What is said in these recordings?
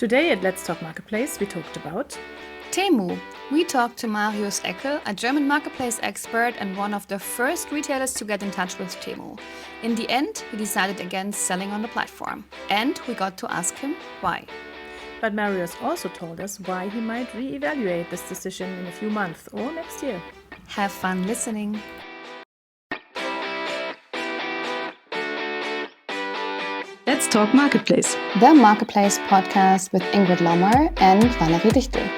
Today at Let's Talk Marketplace, we talked about Temu. We talked to Marius Eckel, a German marketplace expert and one of the first retailers to get in touch with Temu. In the end, he decided against selling on the platform. And we got to ask him why. But Marius also told us why he might re-evaluate this decision in a few months or next year. Have fun listening. Let's Talk Marketplace. The Marketplace podcast with Ingrid and Valerie Dichtel.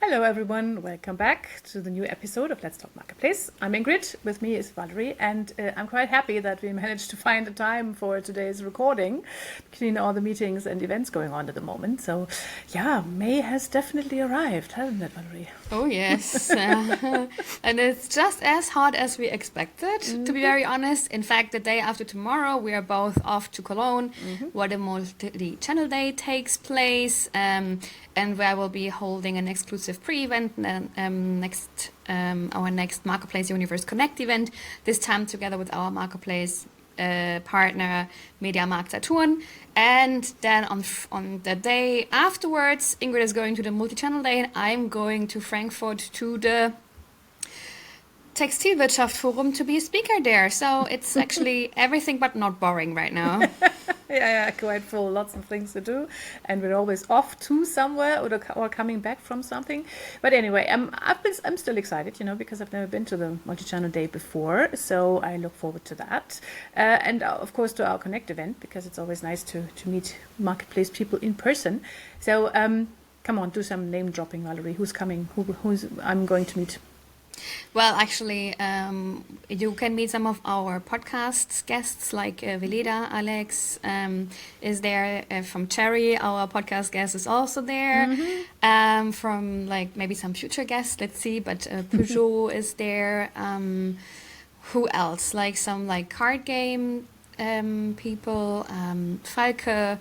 Hello everyone, welcome back to the new episode of Let's Talk Marketplace. I'm Ingrid, with me is Valerie, and I'm quite happy that we managed to find the time for today's recording between all the meetings and events going on at the moment. So yeah, May has definitely arrived, hasn't it, Valerie? Oh yes, and it's just as hot as we expected, to be very honest. In fact, the day after tomorrow, we are both off to Cologne, where the multi-channel day takes place, and where we'll be holding an exclusive pre-event our next Marketplace Universe Connect event, this time together with our Marketplace partner MediaMarkt Saturn. And then on the day afterwards, Ingrid is going to the multi-channel day and I'm going to Frankfurt to the Textilwirtschaft Forum to be a speaker there. So it's actually everything but not boring right now. Yeah, quite full. Lots of things to do, and we're always off to somewhere or coming back from something. But anyway, I'm still excited, because I've never been to the multi-channel day before, so I look forward to that, and of course to our Connect event, because it's always nice to meet marketplace people in person. So come on, do some name dropping, Valerie. Who's coming? Who's I'm going to meet? Well, actually, you can meet some of our podcast guests, like Veleda, Alex is there from Cherry. Our podcast guest is also there. From maybe some future guests, let's see. But Peugeot is there. Who else? Some card game people. Falke,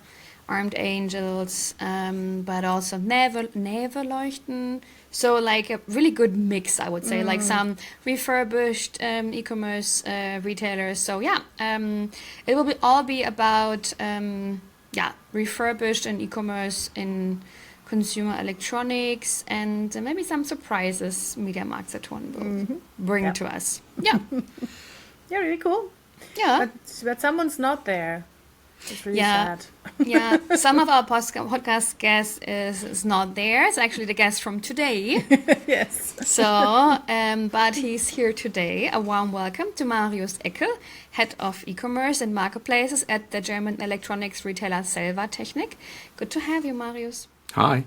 Armed Angels, but also Neverleuchten. So a really good mix, I would say, some refurbished e-commerce retailers. So yeah, it will all be about refurbished and e-commerce in consumer electronics, and maybe some surprises MediaMarkt Saturn will bring to us. Yeah. Yeah, really cool. Yeah. But someone's not there. It's really sad. Yeah, some of our podcast guest is not there. It's actually the guest from today. Yes. So, but he's here today. A warm welcome to Marius Eckel, Head of E-Commerce and Marketplaces at the German electronics retailer Selva Technik. Good to have you, Marius. Hi.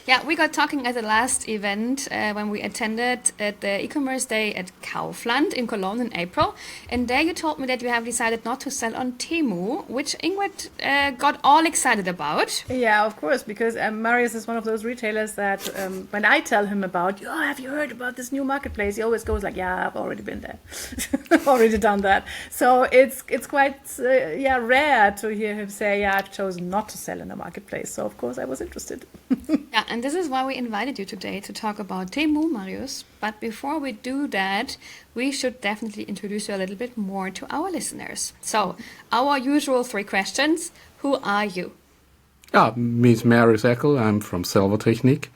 Yeah, we got talking at the last event when we attended at the e-commerce day at Kaufland in Cologne in April. And there you told me that you have decided not to sell on Temu, which Ingrid got all excited about. Yeah, of course, because Marius is one of those retailers that when I tell him about, have you heard about this new marketplace? He always goes yeah, I've already been there. I've already done that. So it's quite rare to hear him say, I've chosen not to sell in a marketplace. So of course I was interested. Yeah, and this is why we invited you today to talk about Temu, Marius. But before we do that, we should definitely introduce you a little bit more to our listeners. So, our usual 3 questions. Who are you? Me is Marius Eckel. I'm from Selva Technik.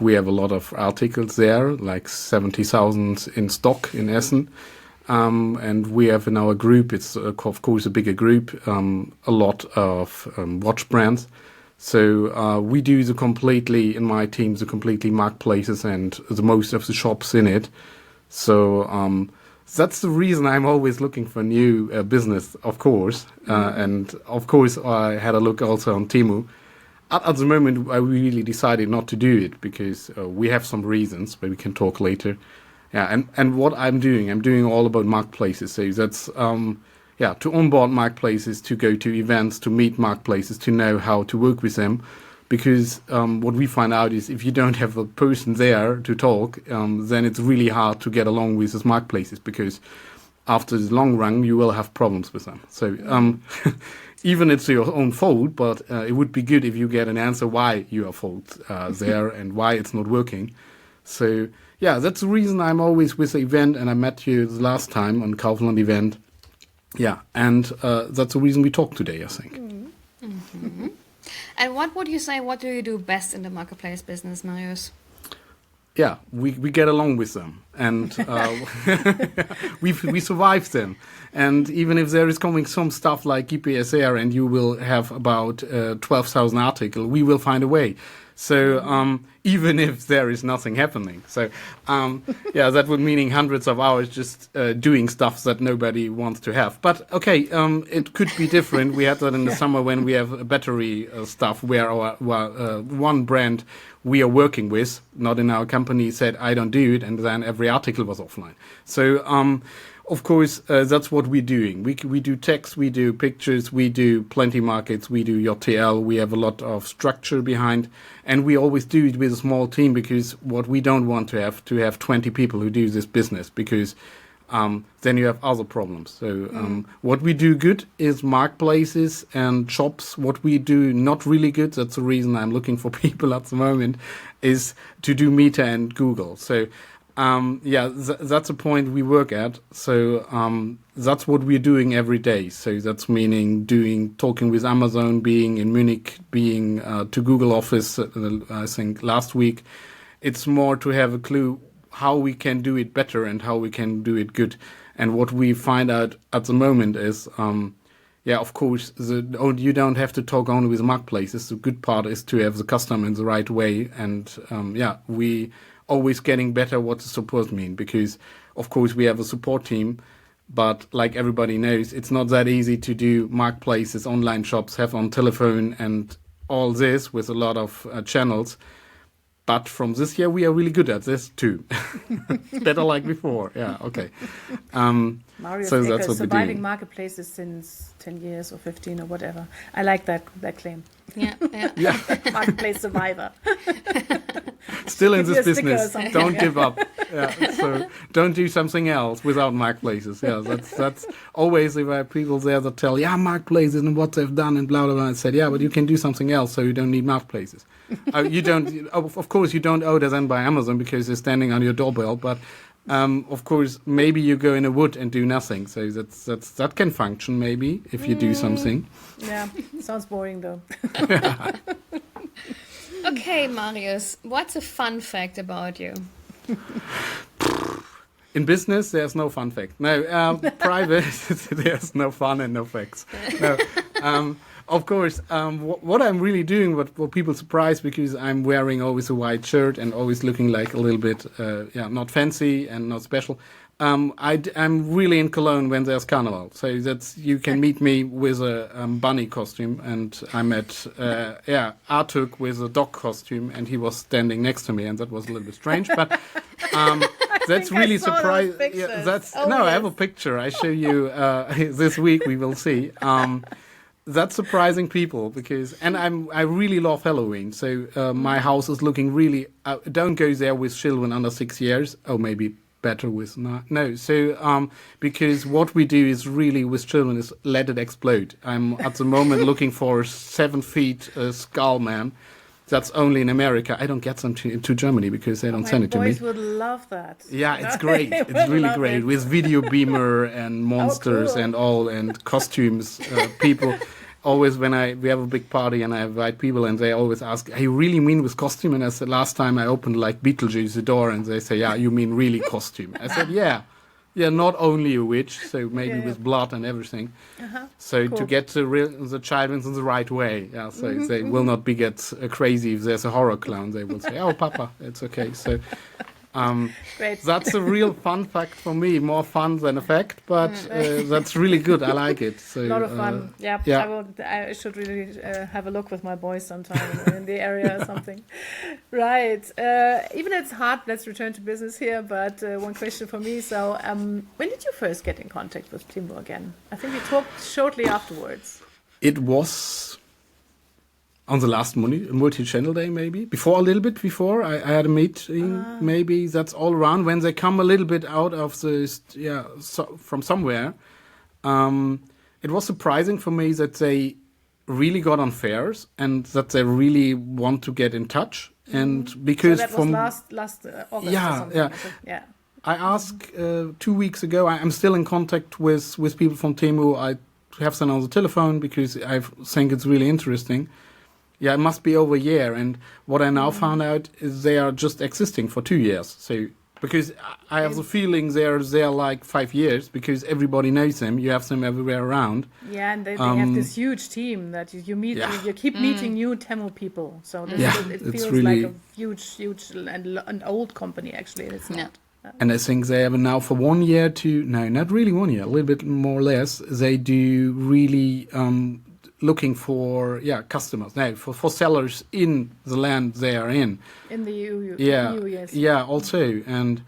We have a lot of articles there, 70,000 in stock in Essen. And we have in our group, it's of course a bigger group, a lot of watch brands. So we do in my team, the completely marketplaces and the most of the shops in it. So that's the reason I'm always looking for new business, of course. And of course, I had a look also on Temu. At the moment, I really decided not to do it because we have some reasons, but we can talk later. Yeah, and what I'm doing all about marketplaces. So that's to onboard marketplaces, to go to events, to meet marketplaces, to know how to work with them. Because what we find out is if you don't have a person there to talk, then it's really hard to get along with these marketplaces, because after the long run, you will have problems with them. So even it's your own fault, but it would be good if you get an answer why you are fault there and why it's not working. So yeah, that's the reason I'm always with the event, and I met you the last time on Kaufland event. Yeah, and that's the reason we talk today, I think. And what would you say, what do you do best in the marketplace business, Marius? Yeah, we get along with them, and we survive them. And even if there is coming some stuff like GPSR, and you will have about 12,000 articles, we will find a way. So even if there is nothing happening, so yeah, that would meaning hundreds of hours just doing stuff that nobody wants to have. But okay, it could be different. We had that in the summer when we have battery stuff where our one brand we are working with, not in our company, said I don't do it, and then every article was offline. So of course, that's what we're doing. We do text, we do pictures, we do plenty markets, we do JTL. We have a lot of structure behind, and we always do it with a small team, because what we don't want to have 20 people who do this business, because then you have other problems. So what we do good is marketplaces and shops. What we do not really good, that's the reason I'm looking for people at the moment, is to do Meta and Google. So yeah, that's a point we work at. So that's what we're doing every day. So that's meaning talking with Amazon, being in Munich, being to Google office, I think last week. It's more to have a clue how we can do it better and how we can do it good. And what we find out at the moment is, yeah, of course, you don't have to talk only with marketplaces. The good part is to have the customer in the right way. And yeah, we always getting better what the support mean, because of course we have a support team, but like everybody knows, it's not that easy to do marketplaces, online shops, have on telephone and all this with a lot of channels. But from this year, we are really good at this too. Better like before. Yeah, okay. Marius So Eckel, that's what we're surviving doing. marketplaces since 10 years or 15 or whatever. I like that claim. Yeah, yeah. Yeah, Marketplace survivor. still in Give you this a sticker or business. something, Don't yeah. give up. Yeah, so don't do something else without marketplaces. Yeah, that's always if I have people there that tell, yeah, marketplaces and what they've done and blah blah blah. I said, yeah, but you can do something else, so you don't need marketplaces. You don't. Of course, you don't order then by Amazon because they're standing on your doorbell. But of course, maybe you go in a wood and do nothing. So that can function maybe if you do something. Yeah, sounds boring though. Okay, Marius, what's a fun fact about you? In business, there's no fun fact. No, private, there's no fun and no facts. No, of course, what I'm really doing, what people surprise, because I'm wearing always a white shirt and always looking like a little bit, yeah, not fancy and not special. I'm really in Cologne when there's Carnival. So that's, you can meet me with a bunny costume, and I'm at, yeah, Artuk with a dog costume, and he was standing next to me, and that was a little bit strange, but that's think I really saw those surprising. pictures. Yeah, that's Oh, no, I yes. have a picture. I show you this week. We will see. That's surprising people, because, and I really love Halloween. So my house is looking really. Don't go there with children under 6 years. Oh, maybe better with no. So because what we do is really with children is let it explode. I'm at the moment looking for a 7 feet skull man. That's only in America. I don't get them to Germany because they don't send My it to me. boys would love that. Yeah, it's great. They It's would really love great it. with video beamer and monsters cool. and all and costumes. People always when we have a big party and I invite people and they always ask, "Hey, you really mean with costume?" And I said, last time I opened like Beetlejuice the door and they say, "Yeah, you mean really costume?" I said, "Yeah, not only a witch, so maybe Yeah. with blood and everything." Uh-huh. So Cool. to get the child in the right way, yeah. So they will not be get crazy if there's a horror clown. They will say, "Oh, Papa, it's okay." So Great. that's a real fun fact for me, more fun than a fact, but that's really good. I like it. So A lot of fun. Yeah, yeah. I should really have a look with my boys sometime in the area or something. Right. Even it's hard. Let's return to business here. But one question for me. So, when did you first get in contact with Temu again? I think we talked shortly afterwards. It was on the last multi-channel day, maybe before, a little bit before. I had a meeting. Maybe that's all around when they come a little bit out of the from somewhere. It was surprising for me that they really got on fairs and that they really want to get in touch. And because So that was from last August. Yeah, or something. yeah. I think. Yeah. I asked 2 weeks ago. I'm still in contact with people from Temu. I have them on the telephone because I think it's really interesting. Yeah, it must be over a year. And what I now found out is they are just existing for 2 years. So because I have the feeling they're like 5 years because everybody knows them. You have them everywhere around. Yeah, and they have this huge team that you meet. Yeah. You keep meeting new Temu people. So this, it it's feels really like a huge and an old company actually. It's not. And I think they have now for 1 year not really 1 year, a little bit more or less. They do really looking for customers, for sellers in the land they are in. In the EU, yes. Yeah, also. And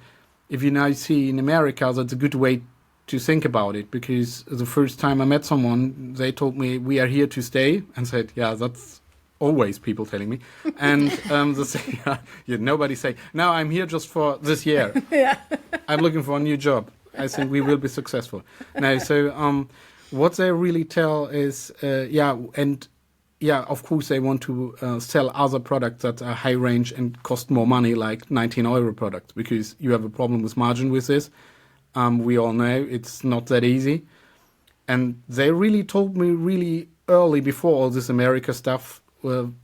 if you now see in America, that's a good way to think about it, because the first time I met someone, they told me, we are here to stay, and said, yeah, that's always people telling me. And they say, nobody say, no, I'm here just for this year. Yeah. I'm looking for a new job. I think we will be successful. No, so what they really tell is, of course they want to sell other products that are high range and cost more money, like 19 euro products, because you have a problem with margin with this. We all know it's not that easy. And they really told me really early, before all this America stuff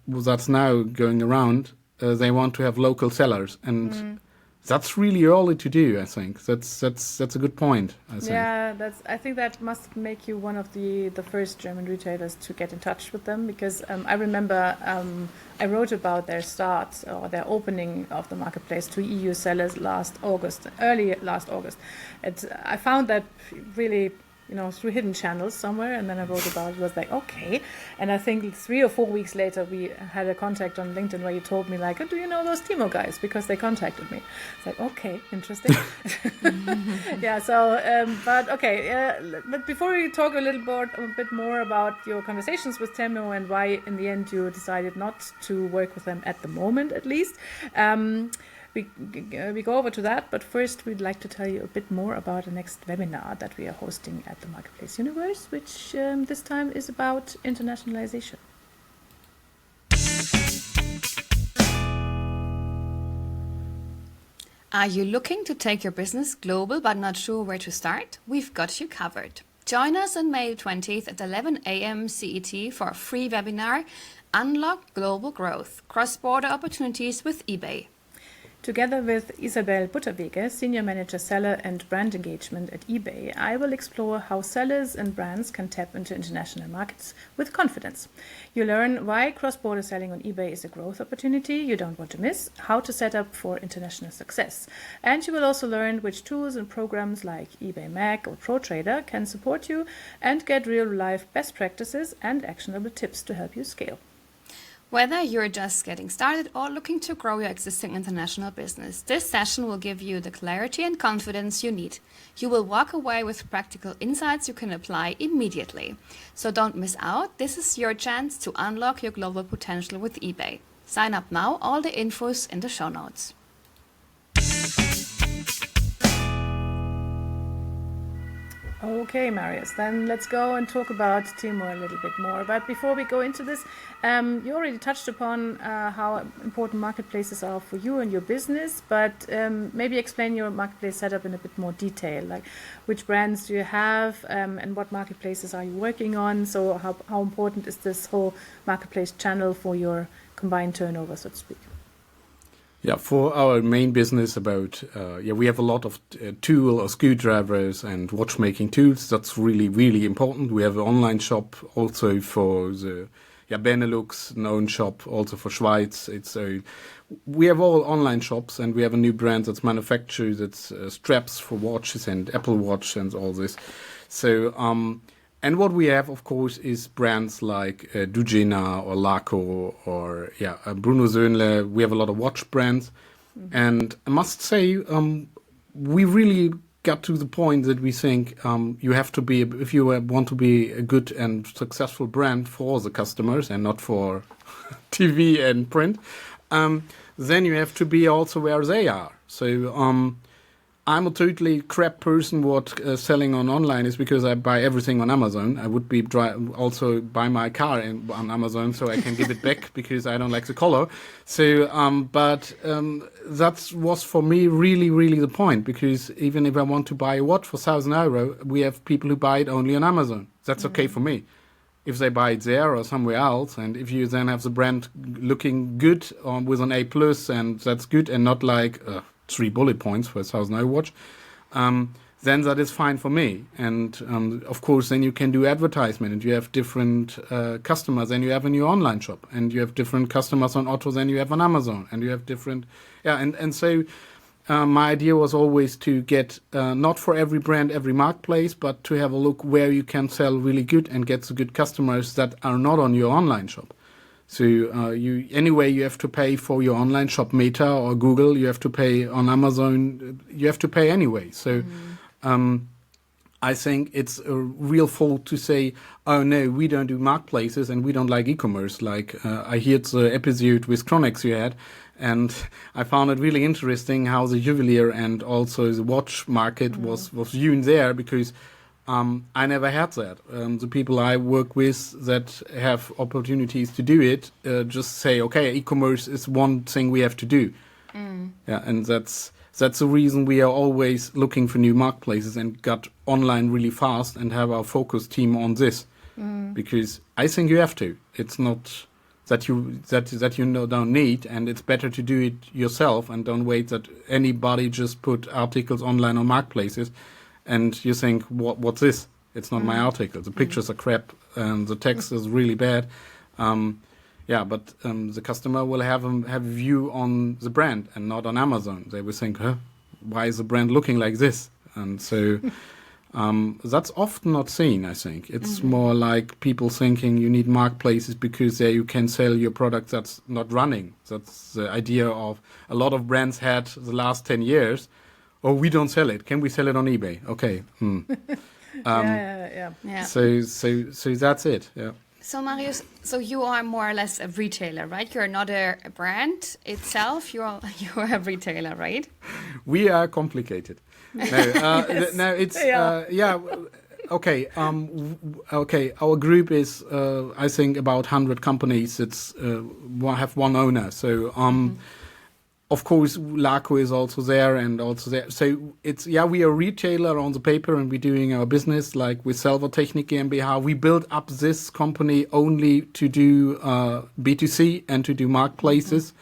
that's now going around, they want to have local sellers. And that's really early to do, I think. That's a good point, I think. Yeah, I think that must make you one of the first German retailers to get in touch with them, because I remember I wrote about their start or their opening of the marketplace to EU sellers early last August. I found that really, through hidden channels somewhere, and then I wrote about it. It was like, okay. And I think 3 or 4 weeks later, we had a contact on LinkedIn where you told me, like, oh, do you know those Temu guys? Because they contacted me. It's like, okay, interesting. Yeah, so, but before we talk a bit more about your conversations with Temu and why in the end you decided not to work with them at the moment, at least, we go over to that, but first we'd like to tell you a bit more about the next webinar that we are hosting at the Marketplace Universe, which this time is about internationalization. Are you looking to take your business global but not sure where to start? We've got you covered. Join us on May 20th at 11 a.m. CET for a free webinar, Unlock Global Growth, Cross-Border Opportunities with eBay. Together with Isabel Butterwege, Senior Manager Seller and Brand Engagement at eBay, I will explore how sellers and brands can tap into international markets with confidence. You learn why cross-border selling on eBay is a growth opportunity you don't want to miss, how to set up for international success. And you will also learn which tools and programs like eBay Mag or ProTrader can support you, and get real-life best practices and actionable tips to help you scale. Whether you're just getting started or looking to grow your existing international business, this session will give you the clarity and confidence you need. You will walk away with practical insights you can apply immediately. So don't miss out. This is your chance to unlock your global potential with eBay. Sign up now. All the info's in the show notes. Okay, Marius, then let's go and talk about Temu a little bit more. But before we go into this, you already touched upon how important marketplaces are for you and your business, but maybe explain your marketplace setup in a bit more detail, like which brands do you have and what marketplaces are you working on? So how important is this whole marketplace channel for your combined turnover, so to speak? Yeah, for our main business we have a lot of tool or screwdrivers and watchmaking tools. That's really, really important. We have an online shop also for the Benelux, an own shop also for Schweiz. We have all online shops, and we have a new brand that's manufactured, that's straps for watches and Apple Watch and all this. So, and what we have, of course, is brands like Dugena or Laco or Bruno Söhnle. We have a lot of watch brands. Mm-hmm. And I must say, we really got to the point that we think you have to be, if you want to be a good and successful brand for the customers and not for TV and print, then you have to be also where they are. So I'm a totally crap person what selling on online is because I buy everything on Amazon. I would be also buy my car on Amazon so I can give it back because I don't like the color. So, but that was for me really, really the point, because even if I want to buy a watch for €1,000, we have people who buy it only on Amazon. That's okay for me. If they buy it there or somewhere else, and if you then have the brand looking good with an A+, and that's good, and not like 3 bullet points for a €1,000 watch, then that is fine for me. And of course, then you can do advertisement, and you have different customers than you have in your online shop, and you have different customers on Otto than you have on Amazon, and you have different, and so my idea was always to get not for every brand, every marketplace, but to have a look where you can sell really good and get the good customers that are not on your online shop. So you have to pay for your online shop, Meta or Google. You have to pay on Amazon. You have to pay anyway. So I think it's a real fault to say, oh no, we don't do marketplaces and we don't like e-commerce. Like I heard the episode with Chronex you had, and I found it really interesting how the juwelier and also the watch market was viewed there, because I never had that. The people I work with that have opportunities to do it just say, okay, e-commerce is one thing we have to do. Yeah, and that's the reason we are always looking for new marketplaces and got online really fast and have our focus team on this, because I think you have to. It's not that you don't need, and it's better to do it yourself and don't wait that anybody just put articles online on marketplaces. And you think, what's this? It's not my article. The pictures are crap, and the text is really bad. But the customer will have a view on the brand and not on Amazon. They will think, why is the brand looking like this? And so that's often not seen, I think. It's more like people thinking you need marketplaces because there you can sell your product that's not running. That's the idea of a lot of brands had the last 10 years. Oh, we don't sell it. Can we sell it on eBay? Okay. Yeah. So that's it. Yeah. So Marius, so you are more or less a retailer, right? You're not a brand itself. You're a retailer, right? We are complicated. No, it's Okay. Okay. Our group is, I think, about 100 companies. It's have one owner. So. Of course, Laco is also there and also there. So we are a retailer on the paper, and we're doing our business like with Selva Technik GmbH. We built up this company only to do B2C and to do marketplaces.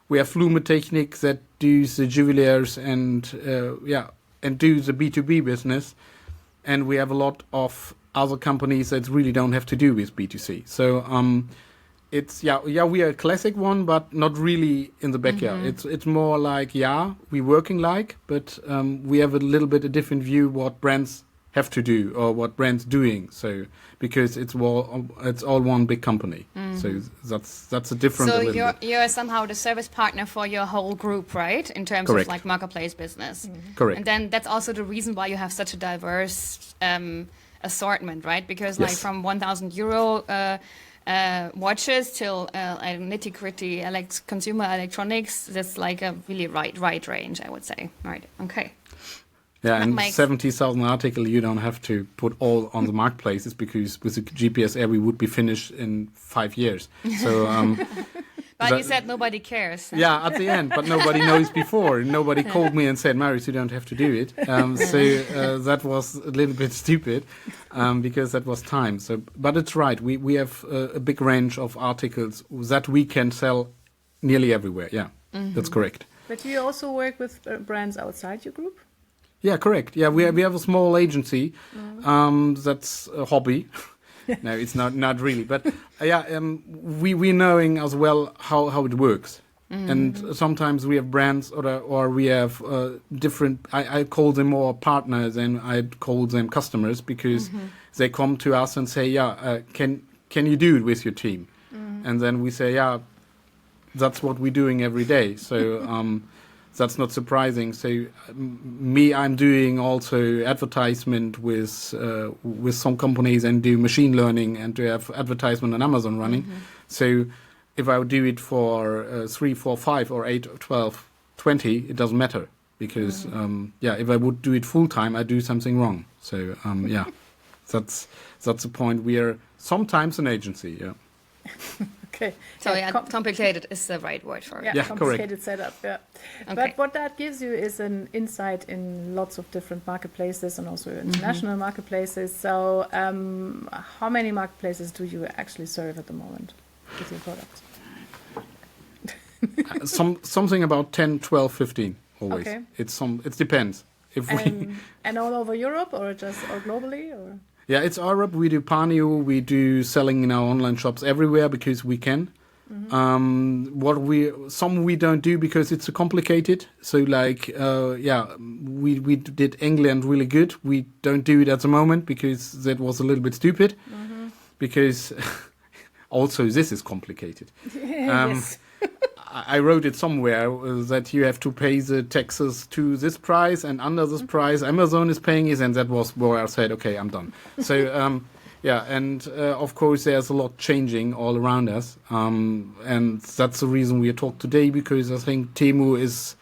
We have Flume Technik that does the jewelers and do the B2B business. And we have a lot of other companies that really don't have to do with B2C. So we are a classic one, but not really in the backyard. It's more like, we're working like, but we have a little bit a different view what brands have to do or what brands doing. So because it's all one big company. So that's a different. So you're somehow the service partner for your whole group, right? In terms Correct. of like marketplace business. Correct. And then that's also the reason why you have such a diverse assortment, right? Because like from €1,000 watches till nitty-gritty consumer electronics, that's like a really right range, I would say. Right, okay. Yeah, and 70,000 articles, you don't have to put all on the marketplaces, because with the GPS Air, we would be finished in 5 years. So, but you said nobody cares. Yeah, at the end, but nobody knows before. Nobody called me and said, Marius, you don't have to do it. So that was a little bit stupid, because that was time. So, but it's right. We have a big range of articles that we can sell nearly everywhere. Yeah, that's correct. But do you also work with brands outside your group? Yeah, correct. Yeah, we have a small agency. That's a hobby. No, it's not really. But we're knowing as well how it works. And sometimes we have brands or we have different. I call them more partners and I call them customers, because they come to us and say, can you do it with your team? And then we say, that's what we're doing every day. So. That's not surprising. So I'm doing also advertisement with some companies and do machine learning and to have advertisement on Amazon running. So if I would do it for 3, 4, 5 or 8 or 12, 20, it doesn't matter. because if I would do it full time, I do something wrong. So that's the point. We are sometimes an agency. Yeah. Okay. So complicated is the right word for it. Yeah, complicated setup. Yeah. Okay. But what that gives you is an insight in lots of different marketplaces and also international marketplaces. So, how many marketplaces do you actually serve at the moment with your products? Something about 10, 12, 15 always. Okay. It depends. If and all over Europe or globally or? Yeah, it's Europe. We do Panio. We do selling in our online shops everywhere because we can. Some we don't do because it's complicated. So we did England really good. We don't do it at the moment because that was a little bit stupid. Because also this is complicated. Yes. I wrote it somewhere that you have to pay the taxes to this price, and under this price Amazon is paying it, and that was where I said, okay, I'm done. So of course there's a lot changing all around us, and that's the reason we talk today, because I think Temu is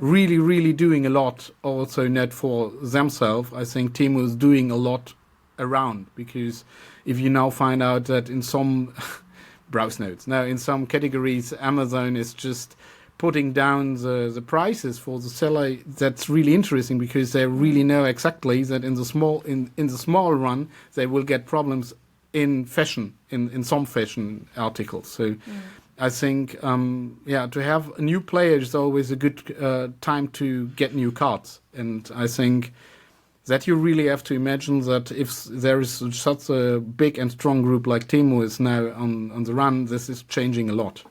really, really doing a lot, also not for themselves. I think Temu is doing a lot around, because if you now find out that in some browse notes. Now, in some categories, Amazon is just putting down the prices for the seller. That's really interesting, because they really know exactly that in the small run they will get problems in fashion, in some fashion articles. So I think to have a new player is always a good time to get new cards, and I think that you really have to imagine that if there is such a big and strong group like Temu is now on the run, this is changing a lot.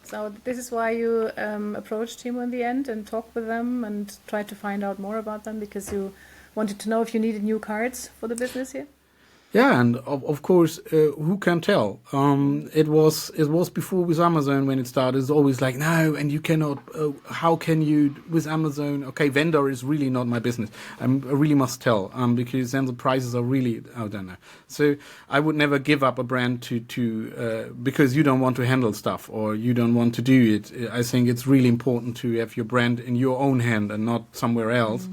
So this is why you approached Temu in the end and talked with them and tried to find out more about them, because you wanted to know if you needed new cards for the business here? Yeah, and of course, who can tell? It was before with Amazon when it started. It's always like, no, and you cannot. How can you with Amazon? Okay, vendor is really not my business. I really must tell, because then the prices are really, I don't know. So I would never give up a brand to because you don't want to handle stuff or you don't want to do it. I think it's really important to have your brand in your own hand and not somewhere else.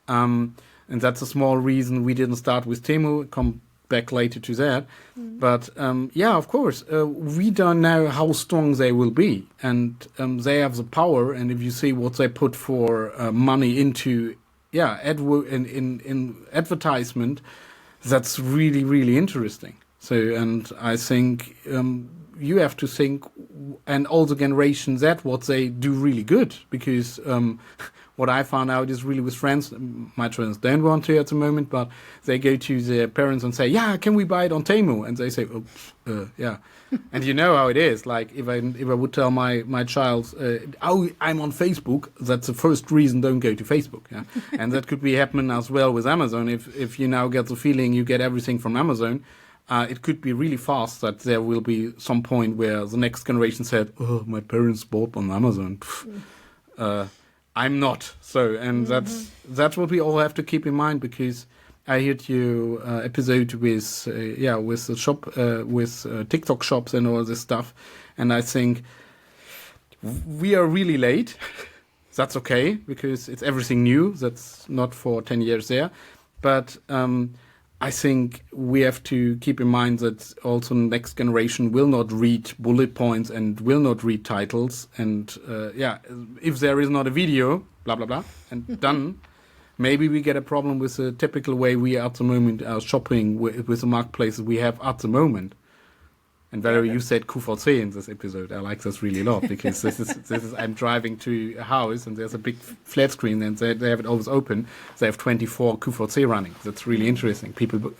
And that's a small reason we didn't start with Temu. Come back later to that. But of course, we don't know how strong they will be, and they have the power. And if you see what they put for money into in advertisement, that's really, really interesting. So, and I think you have to think, and all the Generation Z, what they do really good, because what I found out is really with friends, my friends don't want to at the moment, but they go to their parents and say, yeah, can we buy it on Temu? And they say, yeah. And you know how it is. Like if I would tell my child, I'm on Facebook, that's the first reason, don't go to Facebook. Yeah? And that could be happening as well with Amazon. If you now get the feeling you get everything from Amazon, it could be really fast that there will be some point where the next generation said, oh, my parents bought on Amazon. I'm not. So, and that's what we all have to keep in mind, because I heard your episode with the shop, with TikTok shops and all this stuff. And I think we are really late. That's okay, because it's everything new. That's not for 10 years there. But I think we have to keep in mind that also the next generation will not read bullet points and will not read titles. And if there is not a video, blah, blah, blah, and done, maybe we get a problem with the typical way we at the moment are shopping with the marketplaces we have at the moment. And Valerie, you said QVC in this episode. I like this really a lot, because this is I'm driving to a house and there's a big flat screen and they have it always open. They have 24 QVC running. That's really interesting. People,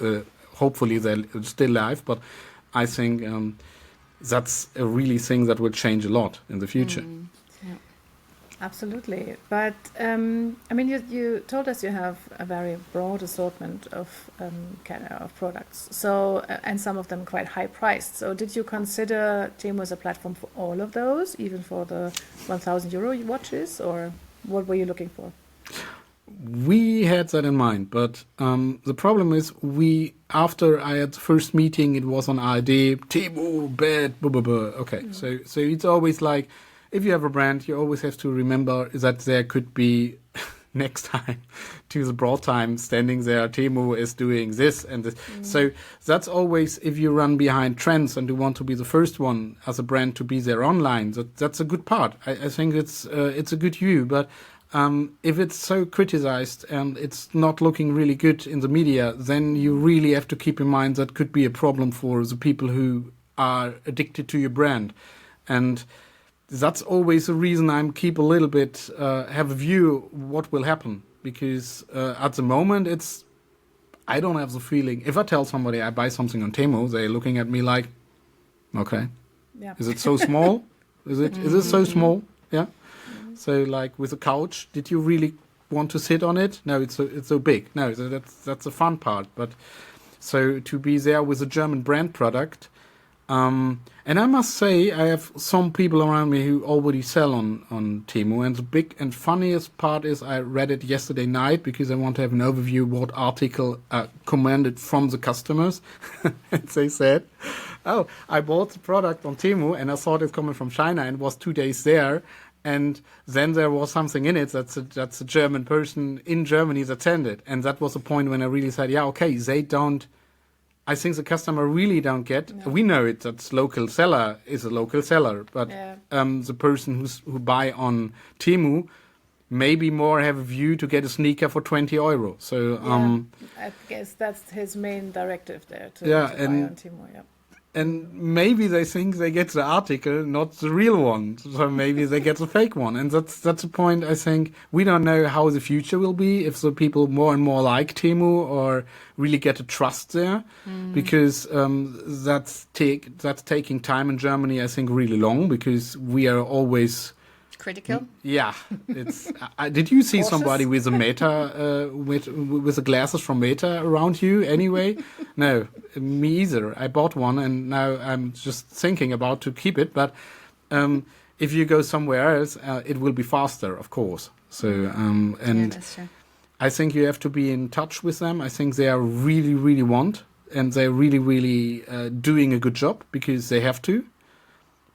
hopefully they're still live, but I think that's a really thing that will change a lot in the future. Absolutely. But, you told us you have a very broad assortment of products, so and some of them quite high priced. So did you consider Temu as a platform for all of those, even for the 1,000 euro watches, or what were you looking for? We had that in mind, but the problem is after I had the first meeting, it was on ID, Temu, bad, blah, blah, blah. Okay, so it's always like, if you have a brand, you always have to remember that there could be next time to the broad time standing there, Temu is doing this and this. So that's always, if you run behind trends and you want to be the first one as a brand to be there online, that's a good part. I think it's a good view, but if it's so criticized and it's not looking really good in the media, then you really have to keep in mind that could be a problem for the people who are addicted to your brand. And that's always a reason I'm keep a little bit, have a view what will happen. Because at the moment, I don't have the feeling. If I tell somebody I buy something on Temu, they're looking at me like, okay, Yeah. is it so small? Is it so small? Yeah. So like with a couch, did you really want to sit on it? No, it's so big. No, that's the fun part. But so to be there with a German brand product. And I must say, I have some people around me who already sell on Temu. And the big and funniest part is I read it yesterday night because I want to have an overview what article commanded from the customers. And they said, oh, I bought the product on Temu and I thought it's coming from China and was 2 days there. And then there was something in it that's a German person in Germany that sent it. And that was the point when I really said, yeah, okay, they don't. I think the customer really don't get. No. We know it that local seller is a local seller, but the person who buy on Temu maybe more have a view to get a sneaker for €20. So I guess that's his main directive there to Yeah, buy and- on Temu. Yeah. and maybe they think they get the article, not the real one. So maybe they get the fake one, and that's a point. I think we don't know how the future will be if the people more and more like Temu or really get a trust there, because that's taking time in Germany. I think really long because we are always. Critical. Yeah, it's. Did you see Cautious? somebody with a Meta, with the glasses from Meta around you? Anyway, no, me either. I bought one, and now I'm just thinking about to keep it. But if you go somewhere else, it will be faster, of course. So Yeah, and that's true. I think you have to be in touch with them. I think they are really, really and they're really, really doing a good job because they have to.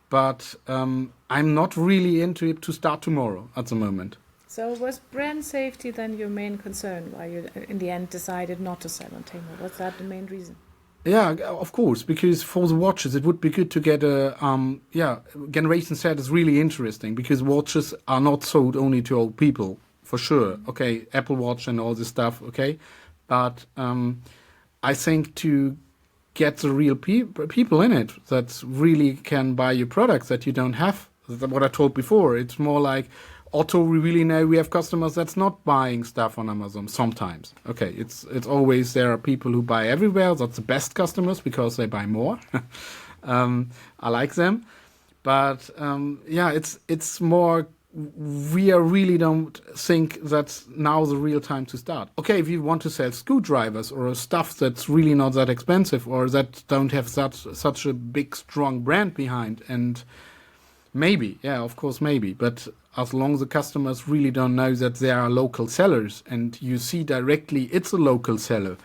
But I'm not really into it to start tomorrow at the moment. So was brand safety then your main concern why you in the end decided not to sell on Temu? Was that the main reason? Yeah, of course, because for the watches, it would be good to get a, Generation Z is really interesting because watches are not sold only to old people, for sure. Okay, Apple Watch and all this stuff, okay? But I think to get the real people in it that really can buy your products that you don't have. What I told before, it's more like Otto. We really know we have customers that's not buying stuff on Amazon sometimes. Okay, it's always there are people who buy everywhere. That's the best customers because they buy more. I like them, but it's more. We really don't think that's now the real time to start. Okay, if you want to sell screwdrivers or stuff that's really not that expensive or that don't have such a big, strong brand behind, and maybe, yeah, of course, maybe. But as long as the customers really don't know that there are local sellers and you see directly it's a local seller,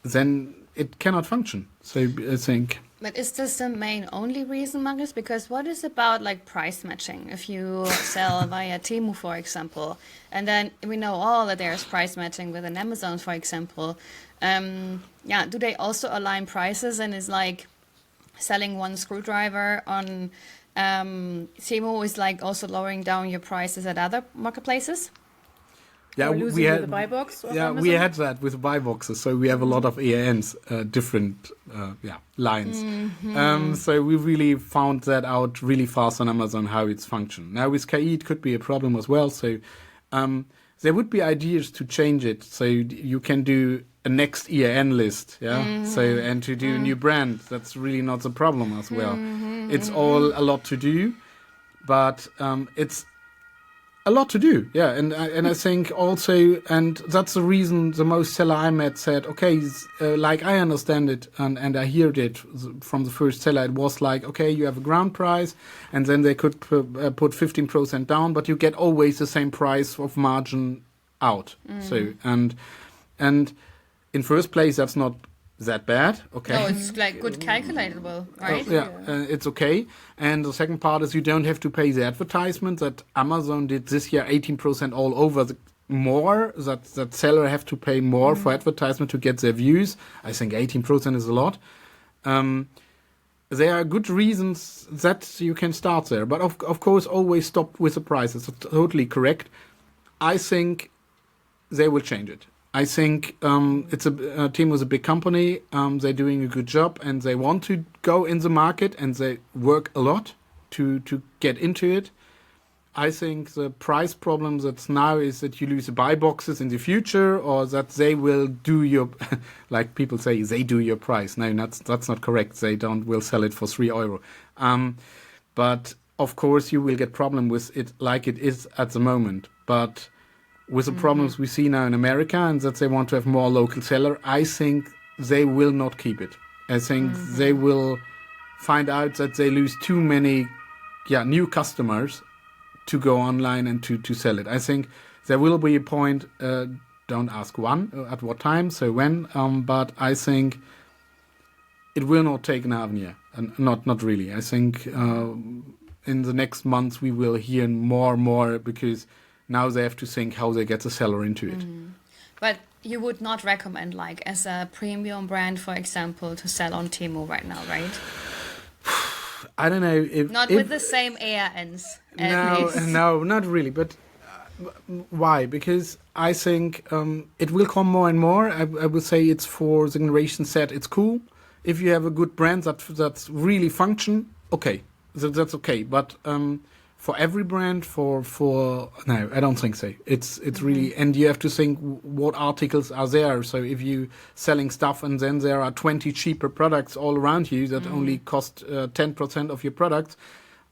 then it cannot function. So I think... But is this the main only reason, Marius? Because what is about like price matching? If you sell via Temu, for example, and then we know all that there's price matching within Amazon, for example. Do they also align prices and is like selling one screwdriver on Temu is like also lowering down your prices at other marketplaces? Yeah, Or losing the buy box of Yeah, we Amazon? had that with buy boxes. So we have a lot of EANs, different lines. So we really found that out really fast on Amazon how it's functioned. Now with KI it could be a problem as well. So there would be ideas to change it. So you can do a next EAN list, yeah. So and to do a new brand, that's really not the problem as well. It's all a lot to do, but it's a lot to do, yeah, and I think also, and that's the reason the most seller I met said, okay, like I understand it, and I heard it from the first seller, it was like, okay, you have a ground price, and then they could put 15% down, but you get always the same price of margin out. So, and in first place, that's not that bad. Okay. No, it's like good calculatable, right? It's okay. And the second part is you don't have to pay the advertisement that Amazon did this year 18% all over more, that seller have to pay more for advertisement to get their views. I think 18% is a lot. There are good reasons that you can start there. But of course, always stop with the prices. That's totally correct. I think they will change it. I think Temu is a big company. They're doing a good job, and they want to go in the market, and they work a lot to get into it. I think the price problem that's now is that you lose the buy boxes in the future, or that they will do your, like people say, they do your price. No, that's not correct. They will sell it for €3. But of course, you will get problem with it like it is at the moment. But with the problems we see now in America, and that they want to have more local seller, I think they will not keep it. I think they will find out that they lose too many new customers to go online and to sell it. I think there will be a point, don't ask at what time, so when, but I think it will not take an half year. Not really. I think in the next months we will hear more because now they have to think how they get the seller into it. But you would not recommend, like, as a premium brand, for example, to sell on Temu right now, right? I don't know if... Not with the same ARNs. No, not really. But why? Because I think it will come more and more. I would say it's for the generation Z. It's cool. If you have a good brand that's really function, okay. That's okay. But for every brand, no, I don't think so. It's really, and you have to think what articles are there. So if you selling stuff and then there are 20 cheaper products all around you that only cost 10% of your products,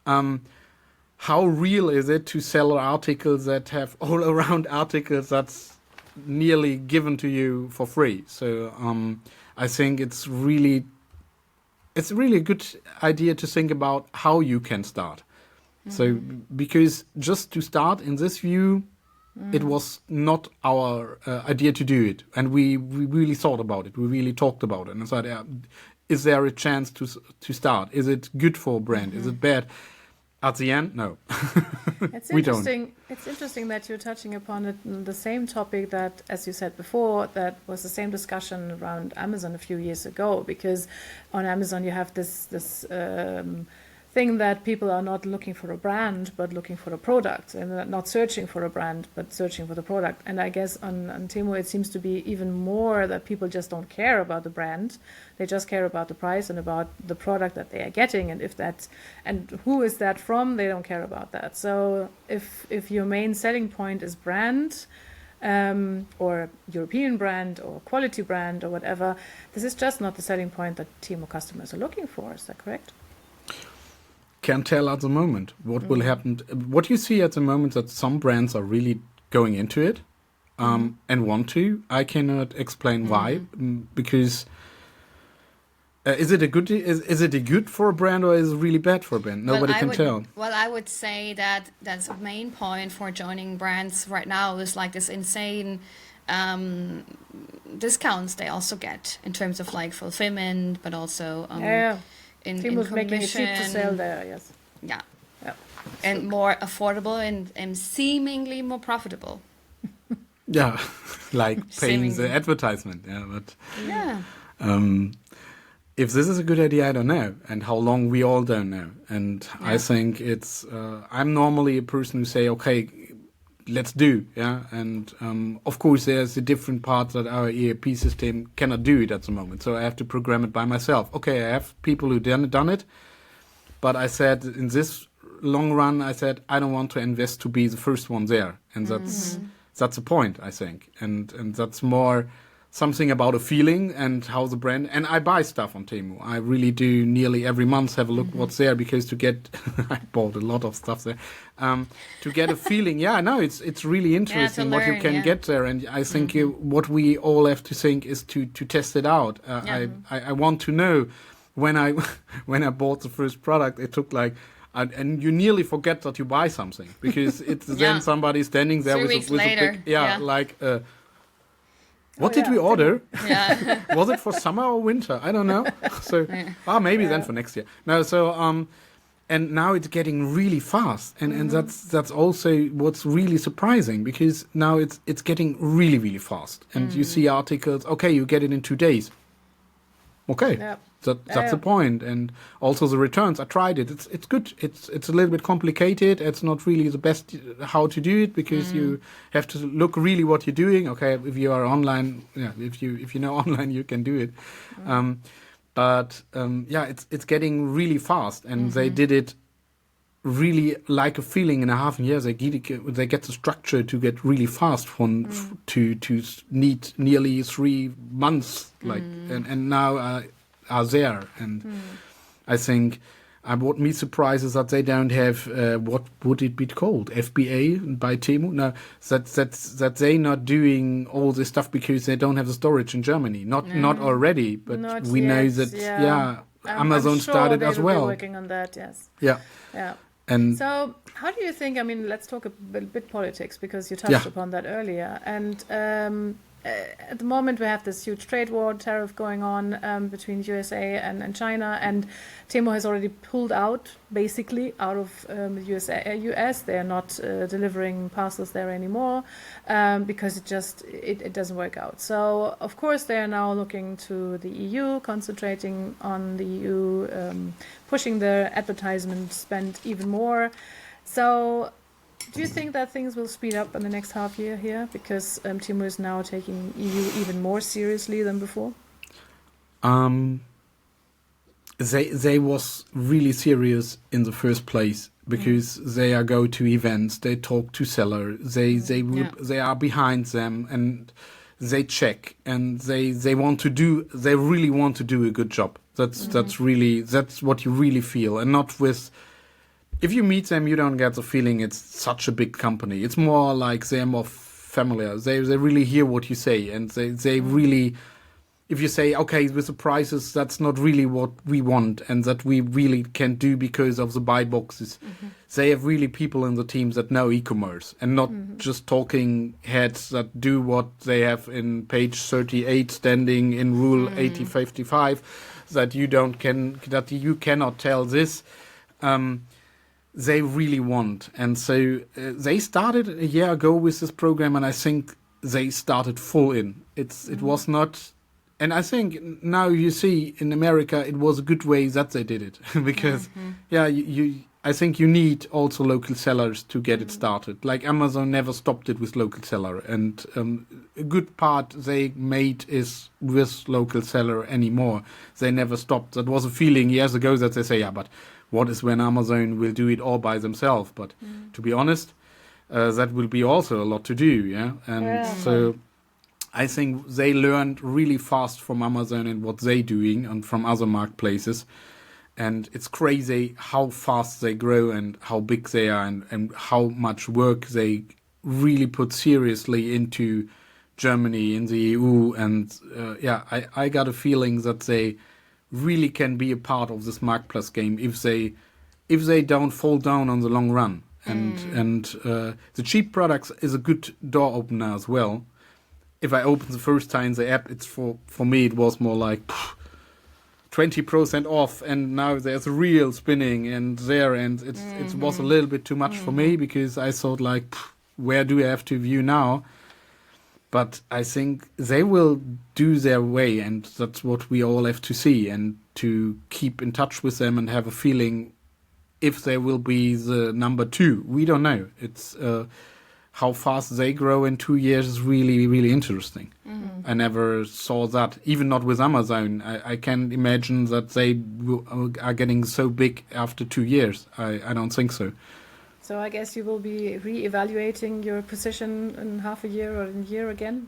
how real is it to sell articles that have all around articles that's nearly given to you for free? So I think it's really a good idea to think about how you can start. So, because just to start in this view, it was not our idea to do it. And we really thought about it. We really talked about it. And said, is there a chance to start? Is it good for a brand? Is it bad? At the end, no. We don't. It's interesting that you're touching upon it, the same topic that, as you said before, that was the same discussion around Amazon a few years ago. Because on Amazon you have this thing that people are not looking for a brand but looking for a product, and not searching for a brand but searching for the product. And I guess on Temu it seems to be even more that people just don't care about the brand, they just care about the price and about the product that they are getting, and who is that from, they don't care about that. So if your main selling point is brand, or European brand or quality brand or whatever, this is just not the selling point that Temu customers are looking for. Is that correct? Can't tell at the moment what will happen. What you see at the moment that some brands are really going into it and want to. I cannot explain why, because is it a good for a brand or is it really bad for a brand? Nobody can tell. Well, I would say that that's the main point for joining brands right now is like this insane discounts they also get in terms of like fulfillment, but also Temu's making it cheap to sell there, yes. Yeah. And more affordable and seemingly more profitable. Yeah, like paying the advertisement. Yeah, but if this is a good idea, I don't know. And how long, we all don't know. And I think it's, I'm normally a person who say, okay, let's do, and of course there's a different part that our ERP system cannot do it at the moment, so I have to program it by myself. Okay, I have people who done it, but I said in this long run, I said I don't want to invest to be the first one there, and that's the point, I think, and that's more something about a feeling and how the brand, and I buy stuff on Temu. I really do nearly every month have a look what's there, because to get I bought a lot of stuff there to get a feeling. It's really interesting what you can get there, and I think what we all have to think is to test it out. I want to know when I bought the first product, it took like and you nearly forget that you buy something, because it's then somebody standing there 3 with weeks later. a big What did we order? Yeah. Was it for summer or winter? I don't know. So, maybe then for next year. No, so and now it's getting really fast, and that's also what's really surprising, because now it's getting really, really fast, and you see articles. Okay, you get it in 2 days. Okay, that's the point. And also the returns. I tried it. It's good. It's a little bit complicated. It's not really the best how to do it, because you have to look really what you're doing. Okay, if you are online, if you know online, you can do it. But it's getting really fast, and they did it really like a feeling in a half a year. They get the structure to get really fast to need nearly 3 months, like and now are there. And I think what me surprises is that they don't have what would it be called, FBA by Temu. No, that they not doing all this stuff because they don't have the storage in Germany. Not already, but Not we yet, know that Amazon I'm sure started they as will well. be working on that. Yes. Yeah. Yeah. And So, how do you think? I mean, let's talk a bit politics, because you touched upon that earlier. And at the moment, we have this huge trade war, tariff going on between USA and China, and Temu has already pulled out, basically, out of the US. They are not delivering parcels there anymore because it doesn't work out. So, of course, they are now looking to the EU, concentrating on the EU, pushing their advertisement spend even more. So, do you think that things will speed up in the next half year here, because Temu is now taking EU even more seriously than before? They was really serious in the first place, because they are go to events, they talk to sellers, they are behind them, and they check, and they really want to do a good job. That's what you really feel, and not with. If you meet them, you don't get the feeling it's such a big company. It's more like they're more familiar. They really hear what you say, and they really, if you say, okay, with the prices, that's not really what we want, and that we really can do because of the buy boxes. They have really people in the teams that know e-commerce, and not just talking heads that do what they have in page 38 standing in Rule 8055, that you cannot tell this. They really want. And so they started a year ago with this program, and I think they started full in. It was not, and I think now you see in America it was a good way that they did it because I think you need also local sellers to get it started. Like Amazon never stopped it with local seller, and a good part they made is with local seller anymore. They never stopped. That was a feeling years ago that they say, but what is when Amazon will do it all by themselves? But to be honest, that will be also a lot to do, yeah? And so I think they learned really fast from Amazon and what they're doing, and from other marketplaces. And it's crazy how fast they grow and how big they are, and how much work they really put seriously into Germany, in the EU. And I got a feeling that they really can be a part of this marketplace game if they don't fall down on the long run. And the cheap products is a good door opener as well. If I open the first time the app, it's for me it was more like 20% off, and now there's a reel spinning and it was a little bit too much for me, because I thought like, where do I have to view now? But I think they will do their way, and that's what we all have to see, and to keep in touch with them and have a feeling if they will be the number 2. We don't know. It's how fast they grow in 2 years is really, really interesting. I never saw that, even not with Amazon. I can imagine that they are getting so big after 2 years. I don't think so. So I guess you will be re-evaluating your position in half a year or in a year again?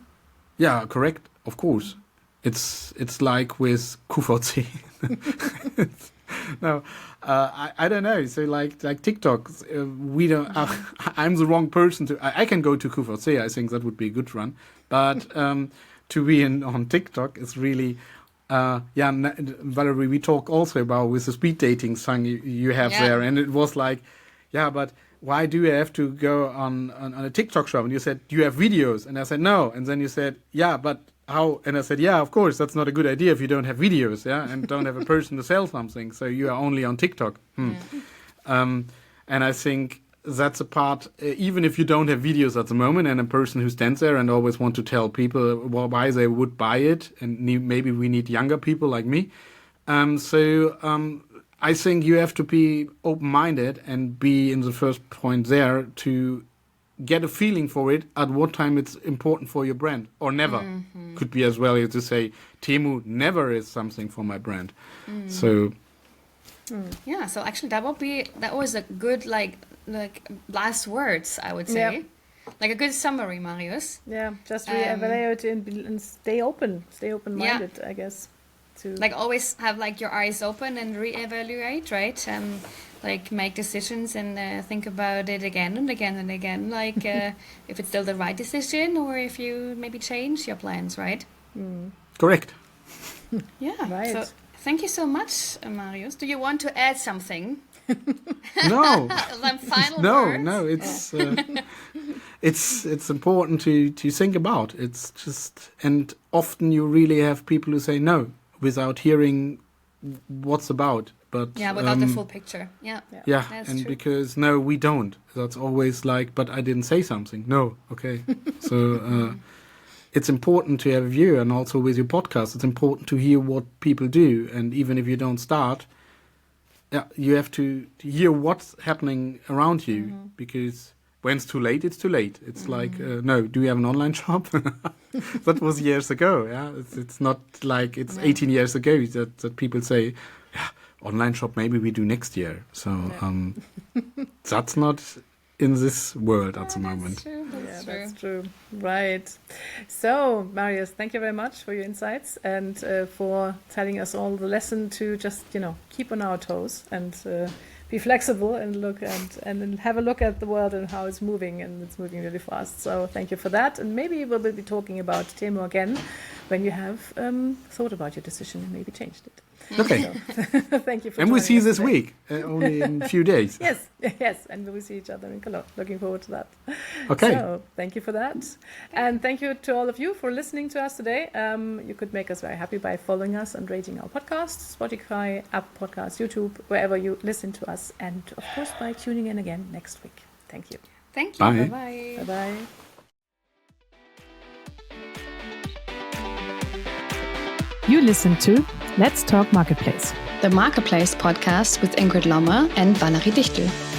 Yeah, correct. Of course. It's like with QVC. No, I don't know. So like TikTok, we don't. I'm the wrong person to. I can go to QVC. I think that would be a good run. But to be on TikTok is really. Valerie, we talk also about with the speed dating song you have there, and it was like, but why do I have to go on a TikTok shop? And you said, do you have videos? And I said, no. And then you said, but how? And I said, yeah, of course, that's not a good idea if you don't have videos, yeah, and don't have a person to sell something. So you are only on TikTok. And I think that's a part, even if you don't have videos at the moment, and a person who stands there and always want to tell people why they would buy it, and maybe we need younger people like me. I think you have to be open-minded and be in the first point there to get a feeling for it at what time it's important for your brand, or never. Could be as well as to say Temu never is something for my brand. So Yeah, so actually that was a good like last words, I would say. Yeah. Like a good summary, Marius. Yeah, just reevaluate and stay open-minded, I guess. To Like always have like your eyes open and reevaluate, right? Like make decisions and think about it again and again and again, like if it's still the right decision or if you maybe change your plans, right? correct. Yeah. Right. So thank you so much, Marius. Do you want to add something? No. Some final words? No. It's important to think about. It's just, and often you really have people who say no without hearing what's about. But Yeah, without the full picture. Yeah. yeah, That's and true. because no, we don't. That's always like, but I didn't say something. No, okay. So it's important to have a view, and also with your podcast, it's important to hear what people do, and even if you don't start, you have to hear what's happening around you, because when it's too late, it's too late. It's like, no, do you have an online shop? That was years ago. Yeah, it's not like it's 18 years ago that people say, yeah, online shop maybe we do next year. So that's not in this world at the moment. True. That's true. Right. So, Marius, thank you very much for your insights and for telling us all the lesson to just, keep on our toes and be flexible and look and have a look at the world and how it's moving, and it's moving really fast. So thank you for that. And maybe we'll be talking about Temu again when you have thought about your decision and maybe changed it. Okay. So, thank you for And we joining see us this today. week, only in a few days. Yes, and we will see each other in Cologne. Looking forward to that. Okay. So, thank you for that. And thank you to all of you for listening to us today. You could make us very happy by following us and rating our podcast, Spotify, Apple Podcasts, YouTube, wherever you listen to us. And, of course, by tuning in again next week. Thank you. Thank you. Bye. Bye-bye. Bye-bye. You listen to Let's Talk Marketplace. The Marketplace podcast with Ingrid and Valerie Dichtel.